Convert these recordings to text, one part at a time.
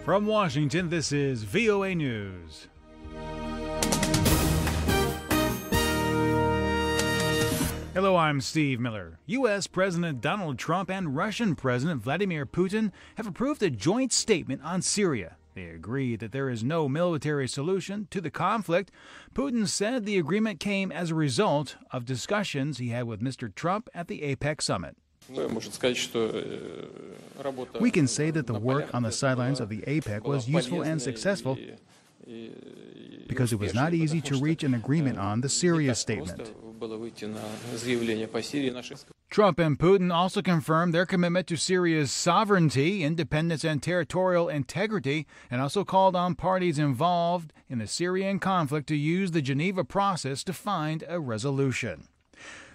From Washington, this is VOA News. Hello, I'm Steve Miller. U.S. President Donald Trump and Russian President Vladimir Putin have approved a joint statement on Syria. They agree that there is no military solution to the conflict. Putin said the agreement came as a result of discussions he had with Mr. Trump at the APEC summit. We can say that the work on the sidelines of the APEC was useful and successful because it was not easy to reach an agreement on the Syria statement. Trump and Putin also confirmed their commitment to Syria's sovereignty, independence, and territorial integrity, and also called on parties involved in the Syrian conflict to use the Geneva process to find a resolution.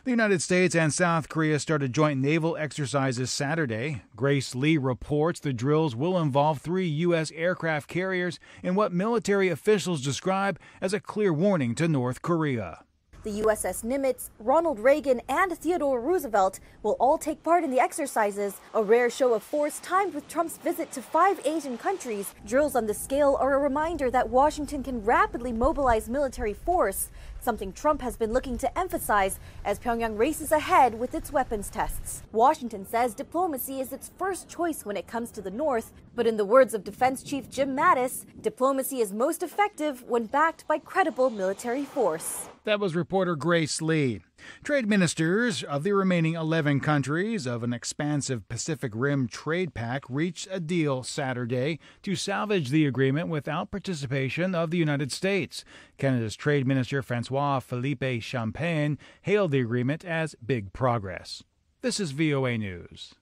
The United States and South Korea started joint naval exercises Saturday. Grace Lee reports the drills will involve 3 U.S. aircraft carriers in what military officials describe as a clear warning to North Korea. The USS Nimitz, Ronald Reagan, and Theodore Roosevelt will all take part in the exercises, a rare show of force timed with Trump's visit to 5 Asian countries. Drills on this scale are a reminder that Washington can rapidly mobilize military force, something Trump has been looking to emphasize as Pyongyang races ahead with its weapons tests. Washington says diplomacy is its first choice when it comes to the North, but in the words of Defense Chief Jim Mattis, diplomacy is most effective when backed by credible military force. That was reporter Grace Lee. Trade ministers of the remaining 11 countries of an expansive Pacific Rim trade pact reached a deal Saturday to salvage the agreement without participation of the United States. Canada's Trade Minister Francois Philippe Champagne hailed the agreement as big progress. This is VOA News.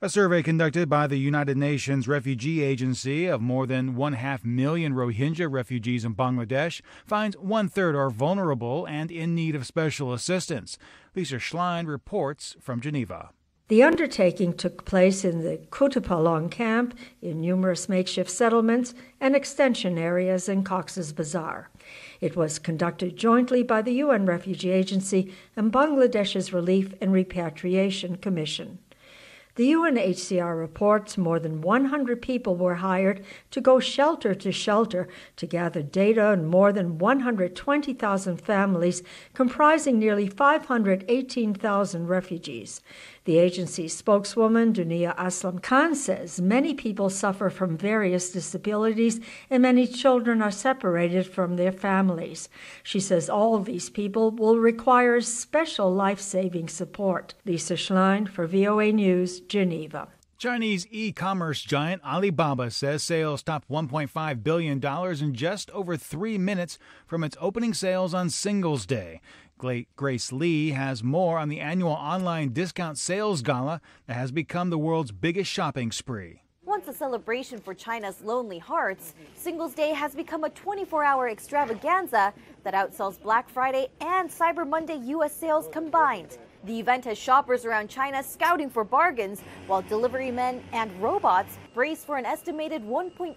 A survey conducted by the United Nations Refugee Agency of more than 1.5 million Rohingya refugees in Bangladesh finds 1/3 are vulnerable and in need of special assistance. Lisa Schlein reports from Geneva. The undertaking took place in the Kutupalong camp, in numerous makeshift settlements, and extension areas in Cox's Bazar. It was conducted jointly by the UN Refugee Agency and Bangladesh's Relief and Repatriation Commission. The UNHCR reports more than 100 people were hired to go shelter to shelter to gather data on more than 120,000 families comprising nearly 518,000 refugees. The agency's spokeswoman, Dunia Aslam Khan, says many people suffer from various disabilities and many children are separated from their families. She says all these people will require special life-saving support. Lisa Schlein for VOA News, Geneva. Chinese e-commerce giant Alibaba says sales topped $1.5 billion in just over 3 minutes from its opening sales on Singles' Day. Grace Lee has more on the annual online discount sales gala that has become the world's biggest shopping spree. Once a celebration for China's lonely hearts, Singles' Day has become a 24-hour extravaganza that outsells Black Friday and Cyber Monday U.S. sales combined. The event has shoppers around China scouting for bargains, while delivery men and robots brace for an estimated 1.5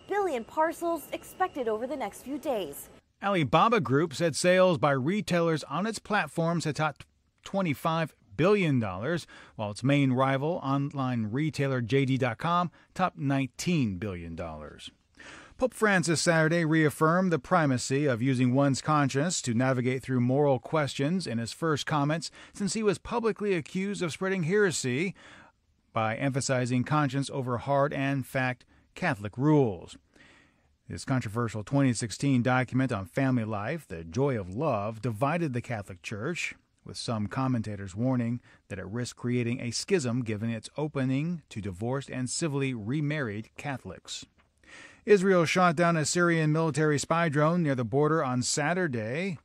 billion parcels expected over the next few days. Alibaba Group said sales by retailers on its platforms had topped $25 billion, while its main rival, online retailer JD.com, topped $19 billion. Pope Francis Saturday reaffirmed the primacy of using one's conscience to navigate through moral questions in his first comments since he was publicly accused of spreading heresy by emphasizing conscience over hard and fact Catholic rules. His controversial 2016 document on family life, The Joy of Love, divided the Catholic Church, with some commentators warning that it risked creating a schism given its opening to divorced and civilly remarried Catholics. Israel shot down a Syrian military spy drone near the border on Saturday.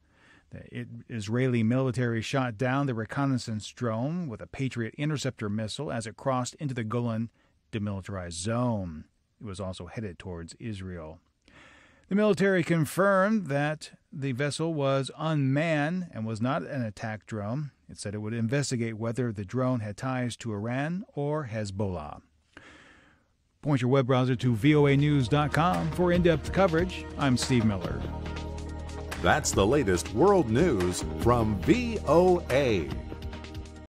The Israeli military shot down the reconnaissance drone with a Patriot interceptor missile as it crossed into the Golan demilitarized zone. It was also headed towards Israel. The military confirmed that the vessel was unmanned and was not an attack drone. It said it would investigate whether the drone had ties to Iran or Hezbollah. Point your web browser to voanews.com for in-depth coverage. I'm Steve Miller. That's the latest world news from VOA.